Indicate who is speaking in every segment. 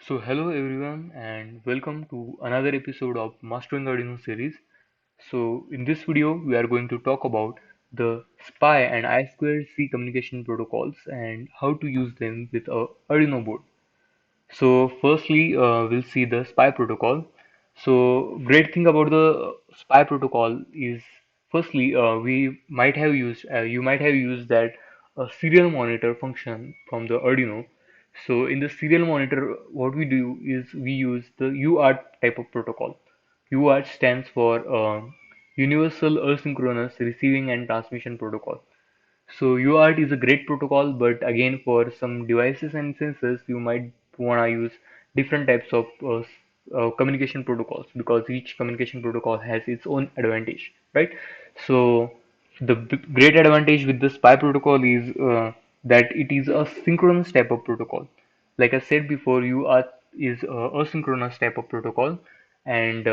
Speaker 1: So hello everyone and welcome to another episode of Mastering Arduino Series. So in this video we are going to talk about the SPI and I2C communication protocols and how to use them with a Arduino board. So firstly, we'll see the SPI protocol. So great thing about the SPI protocol is firstly, you might have used that serial monitor function from the Arduino. So in the serial monitor, what we do is we use the UART type of protocol. UART stands for Universal Asynchronous Receiving and Transmission Protocol. So UART is a great protocol, but again, for some devices and sensors, you might wanna use different types of communication protocols because each communication protocol has its own advantage, right? So the great advantage with the SPI protocol is that it is a synchronous type of protocol. Like I said before, UART is a asynchronous type of protocol, and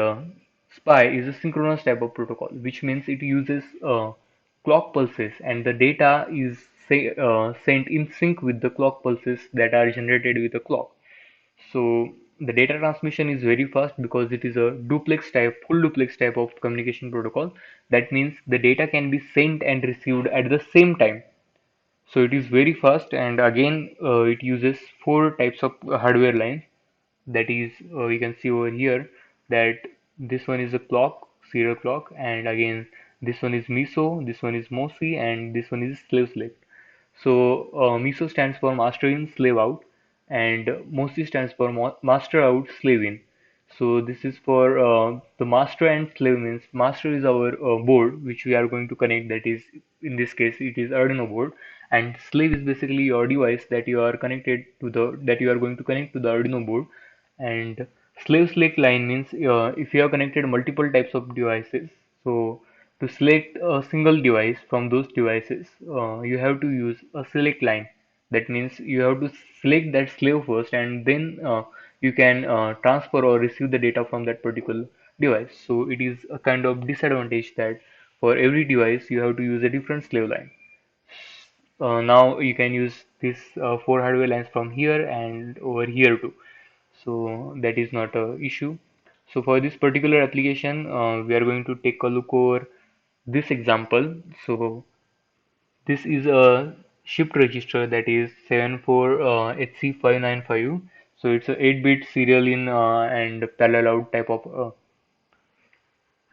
Speaker 1: SPI is a synchronous type of protocol, which means it uses clock pulses, and the data is sent in sync with the clock pulses that are generated with the clock. So the data transmission is very fast because it is a full duplex type of communication protocol. That means the data can be sent and received at the same time. So it is very fast, and again, it uses four types of hardware lines. That is, you can see over here that this one is a clock, serial clock, and again, this one is MISO, this one is MOSI, and this one is slave select. So MISO stands for master in, slave out, and MOSI stands for master out, slave in. So this is for the master and slave. Means master is our board which we are going to connect, that is in this case it is Arduino board, and slave is basically your device that you are connected to the that you are going to connect to the Arduino board. And slave select line means if you have connected multiple types of devices, so to select a single device from those devices, you have to use a select line. That means you have to select that slave first, and then you can transfer or receive the data from that particular device. So it is a kind of disadvantage that for every device you have to use a different slave line. Now you can use this four hardware lines from here and over here too. So that is not a issue. So for this particular application, we are going to take a look over this example. So this is a shift register, that is 74 HC595. So it's a 8-bit serial in and parallel out type of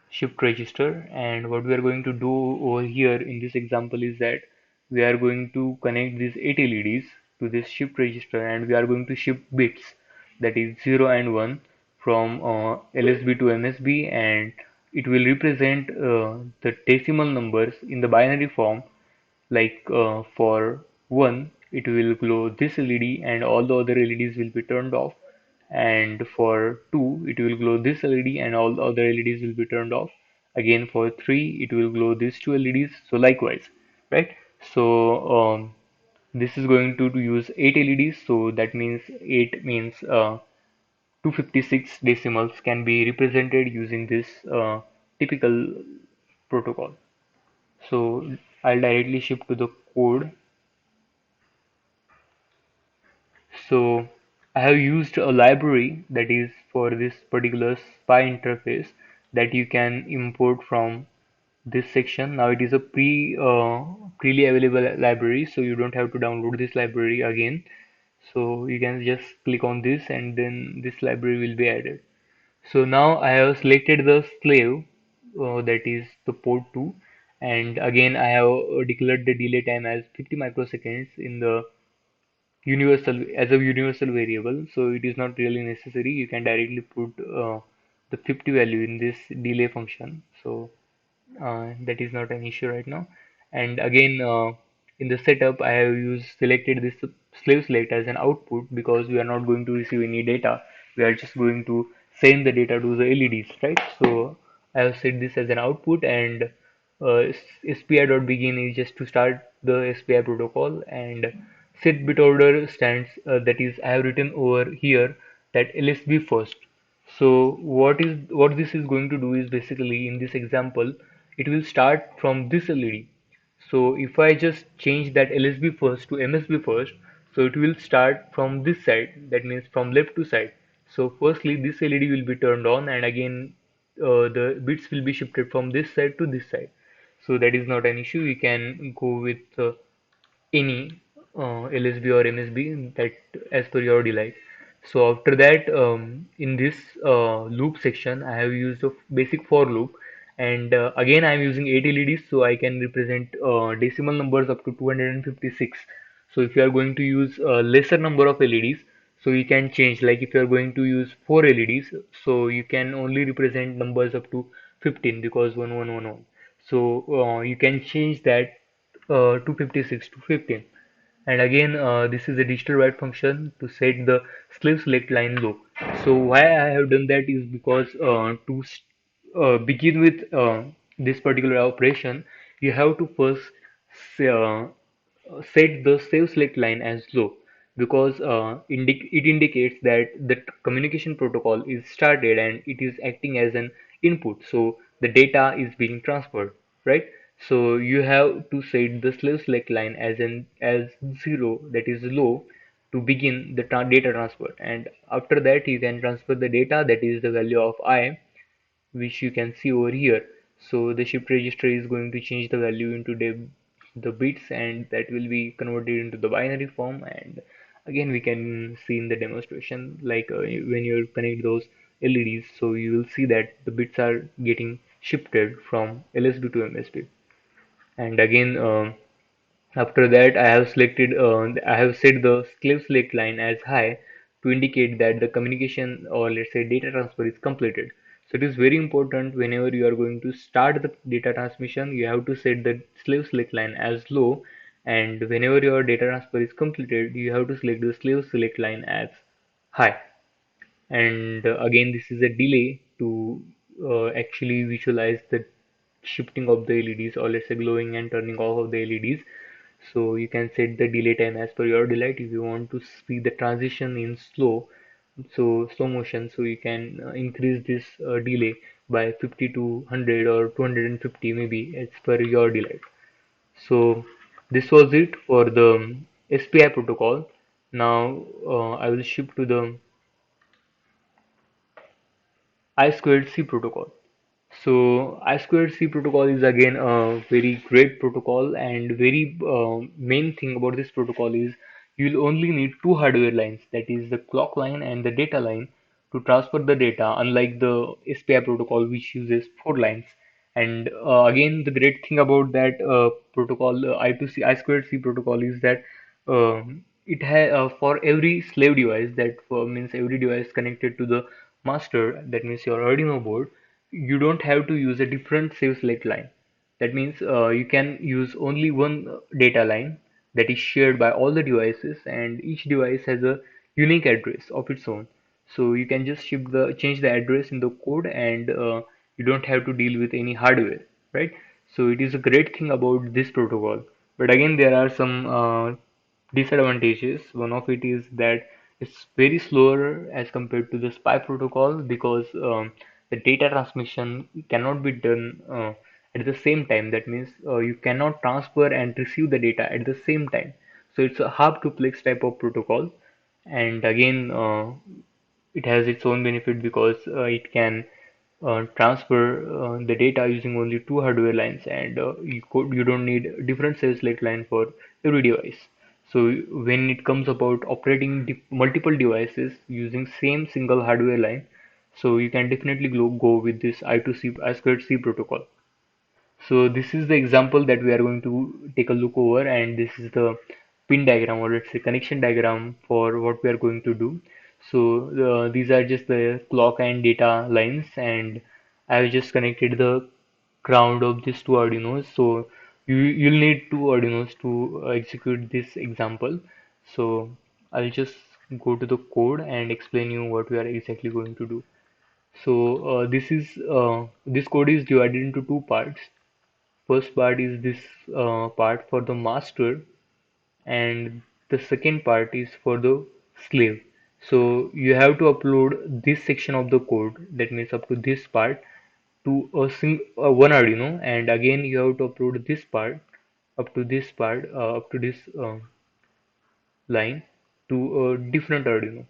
Speaker 1: shift register. And what we are going to do over here in this example is that we are going to connect these 8 LEDs to this shift register, and we are going to shift bits, that is 0 and 1, from LSB to MSB, and it will represent the decimal numbers in the binary form. Like for 1, it will glow this LED and all the other LEDs will be turned off. And for 2, it will glow this LED and all the other LEDs will be turned off. Again for 3, it will glow these two LEDs. So likewise, right? So this is going to use 8 LEDs. So that means 8 means 256 decimals can be represented using this typical protocol. So I'll directly shift to the code. So I have used a library that is for this particular SPI interface that you can import from this section. Now it is a freely available library, so you don't have to download this library again. So you can just click on this and then this library will be added. So now I have selected the slave, that is the port 2, and again I have declared the delay time as 50 microseconds in the universal variable. So it is not really necessary, you can directly put the 50 value in this delay function. So that is not an issue right now. And again, in the setup I have used selected this slave select as an output because we are not going to receive any data, we are just going to send the data to the LEDs, right? So I have set this as an output, and SPI.begin is just to start the SPI protocol, and set bit order stands, that is I have written over here that LSB first. So what this is going to do is basically in this example it will start from this LED. So if I just change that LSB first to MSB first, So it will start from this side, that means from left to side. So firstly this LED will be turned on, and again the bits will be shifted from this side to this side. So that is not an issue. You can go with any LSB or MSB that as per your delight. So after that, in this loop section, I have used a basic for loop, and again I am using 8 LEDs, so I can represent decimal numbers up to 256. So if you are going to use a lesser number of LEDs, so you can change. Like if you are going to use 4 LEDs, so you can only represent numbers up to 15 because 1111. So you can change that 256 to 15. And again this is a digital write function to set the slave select line low. So why I have done that is because to begin with this particular operation, you have to first uh, set the save select line as low, because it indicates that the communication protocol is started and it is acting as an input, so the data is being transferred, right? So you have to set the slave select line as 0, that is low, to begin the data transfer, and after that you can transfer the data, that is the value of I, which you can see over here. So the shift register is going to change the value into the bits, and that will be converted into the binary form. And again we can see in the demonstration, like when you connect those LEDs, so you will see that the bits are getting shifted from LSB to MSB. And again after that, I have set the slave select line as high to indicate that the communication, or let's say data transfer, is completed. So it is very important whenever you are going to start the data transmission, you have to set the slave select line as low, and whenever your data transfer is completed, you have to select the slave select line as high. And again this is a delay to actually visualize the shifting of the LEDs, or let's say glowing and turning off of the LEDs. So you can set the delay time as per your delight. If you want to see the transition in slow motion, so you can increase this delay by 50 to 100 or 250 maybe, as per your delight. So this was it for the SPI protocol. Now I will shift to the I2C protocol. So I2C protocol is again a very great protocol, and very main thing about this protocol is you'll only need two hardware lines, that is the clock line and the data line, to transfer the data, unlike the SPI protocol which uses four lines. And again the great thing about that protocol, I2C I2C protocol, is that it has for every slave device, that means every device connected to the master, that means your Arduino board, you don't have to use a different save select line. That means you can use only one data line that is shared by all the devices, and each device has a unique address of its own. So you can just change the address in the code, and you don't have to deal with any hardware, right? So it is a great thing about this protocol. But again, there are some disadvantages. One of it is that it's very slower as compared to the SPI protocol, because the data transmission cannot be done at the same time. That means you cannot transfer and receive the data at the same time. So it's a half duplex type of protocol. And again it has its own benefit, because it can transfer the data using only two hardware lines, and you don't need different sales select line for every device. So when it comes about operating multiple devices using same single hardware line, so you can definitely go with this I2C I2C protocol. So this is the example that we are going to take a look over, and this is the pin diagram, or let's say connection diagram, for what we are going to do. So these are just the clock and data lines, and I have just connected the ground of these two Arduinos. So you'll need two Arduinos to execute this example. So I'll just go to the code and explain you what we are exactly going to do. So this code is divided into two parts. First part is this part for the master, and the second part is for the slave. So you have to upload this section of the code, that means up to this part, to one Arduino, and again you have to upload this part up to this, up to this line to a different Arduino.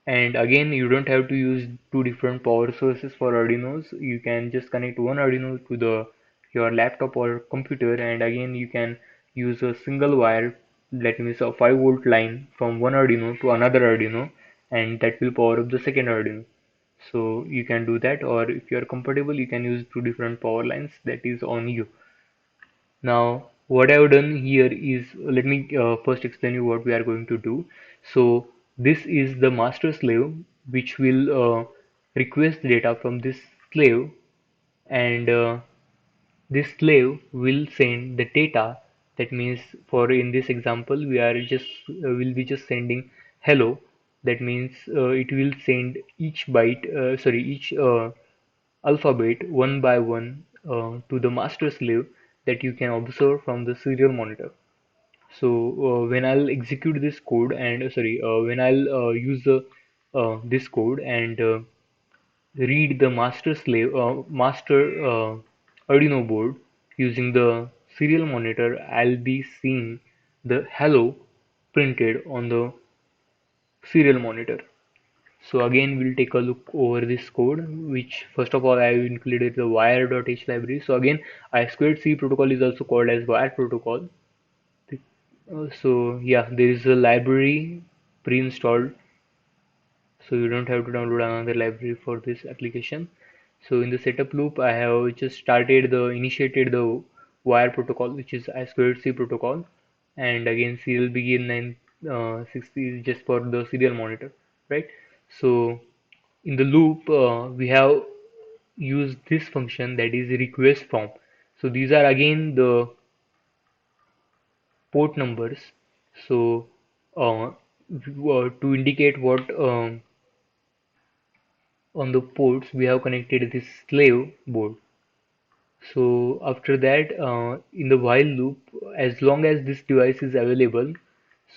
Speaker 1: And again, you don't have to use two different power sources for Arduinos. You can just connect one Arduino to the your laptop or computer, and again you can use a single wire, that means a 5-volt line from one Arduino to another Arduino, and that will power up the second Arduino. So you can do that, or if you are comfortable, you can use two different power lines. That is on you. Now, what I've done here is, let me first explain you what we are going to do. So, this is the master slave, which will request data from this slave, and this slave will send the data. That means, for in this example, we are just will be just sending hello. That means it will send each byte, each alphabet one by one to the master slave that you can observe from the serial monitor. So when I'll execute this code and when I'll use this code and read the master Arduino board using the serial monitor, I'll be seeing the hello printed on the serial monitor. So again, we'll take a look over this code, which first of all I have included the wire.h library. So again, I2C protocol is also called as wire protocol. So yeah, there is a library pre-installed, so you don't have to download another library for this application. So in the setup loop, I have just initiated the wire protocol, which is I2C protocol, and again serial begin 960 is just for the serial monitor, right? So in the loop, we have used this function, that is request form. So these are again the port numbers. So to indicate what on the ports we have connected this slave board. So after that, in the while loop, as long as this device is available,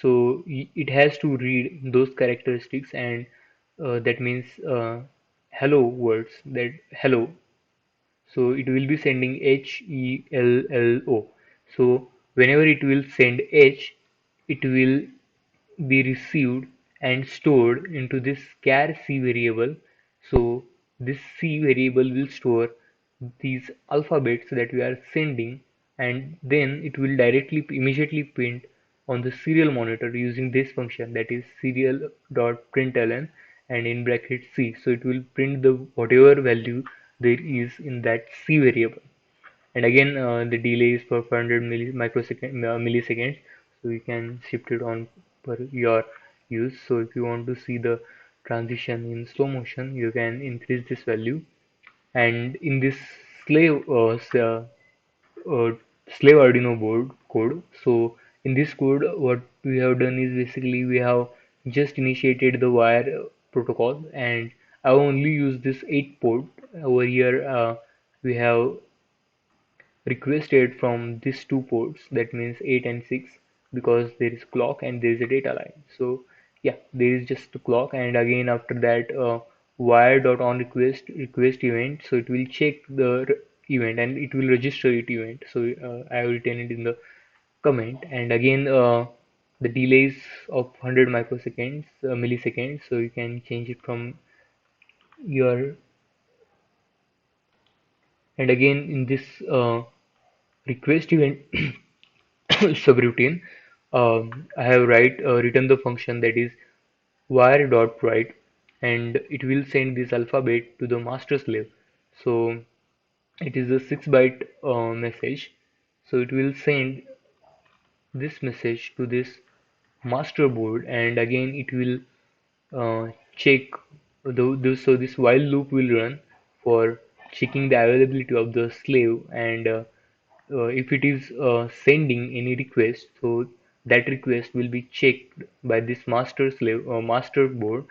Speaker 1: so it has to read those characteristics, and that means hello words, that hello. So it will be sending HELLO. So whenever it will send H, it will be received and stored into this char C variable. So this C variable will store these alphabets that we are sending, and then it will immediately print on the serial monitor using this function, that is serial.println and in bracket C. So it will print the whatever value there is in that C variable. And again, the delay is for 500 milliseconds, so you can shift it on per your use. So if you want to see the transition in slow motion, you can increase this value. And in this slave uh, slave Arduino board code, so in this code what we have done is basically we have just initiated the wire protocol, and I only use this 8 port over here. We have requested from these two ports, that means 8 and 6, because there is clock and there is a data line. So yeah, there is just a clock, and again after that wire.on request event, so it will check the event and it will register it event. So I have written it in the comment, and again the delays of 100 microseconds milliseconds, so you can change it from your. And again in this request event subroutine, I have written the function, that is wire.write, and it will send this alphabet to the master slave. So it is a 6 byte message. So it will send this message to this master board, and again it will check so this while loop will run for checking the availability of the slave, and if it is sending any request, so that request will be checked by this master board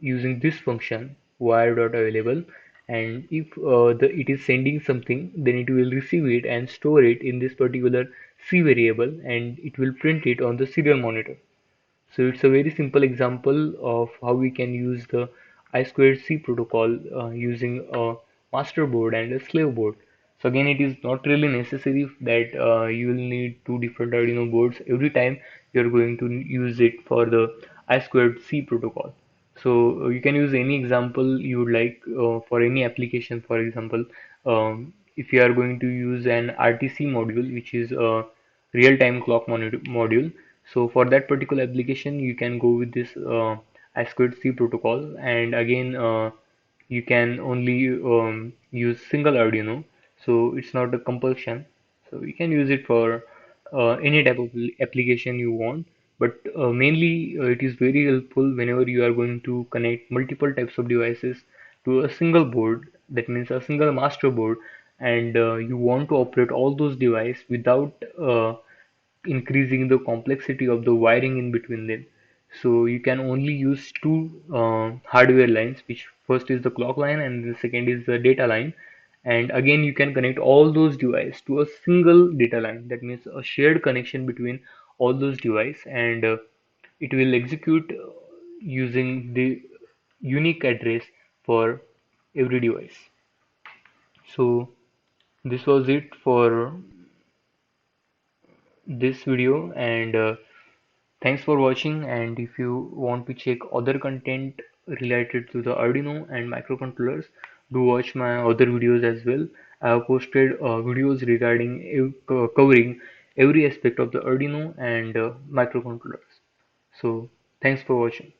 Speaker 1: using this function wire.available. And if it is sending something, then it will receive it and store it in this particular C variable, and it will print it on the serial monitor. So it's a very simple example of how we can use the I2C protocol using a master board and a slave board. So again, it is not really necessary that you will need two different Arduino boards every time you're going to use it for the I2C protocol. So you can use any example you would like for any application. For example, if you are going to use an RTC module, which is a real-time clock module, so for that particular application, you can go with this I2C protocol, and again, you can only use single Arduino, so it's not a compulsion. So you can use it for any type of application you want, but mainly it is very helpful whenever you are going to connect multiple types of devices to a single board, that means a single master board, and you want to operate all those devices without increasing the complexity of the wiring in between them. So you can only use two hardware lines, which first is the clock line and the second is the data line. And again, you can connect all those devices to a single data line. That means a shared connection between all those devices, and it will execute using the unique address for every device. So this was it for this video, and thanks for watching. And if you want to check other content related to the Arduino and microcontrollers, do watch my other videos as well. I have posted videos regarding covering every aspect of the Arduino and microcontrollers. So thanks for watching.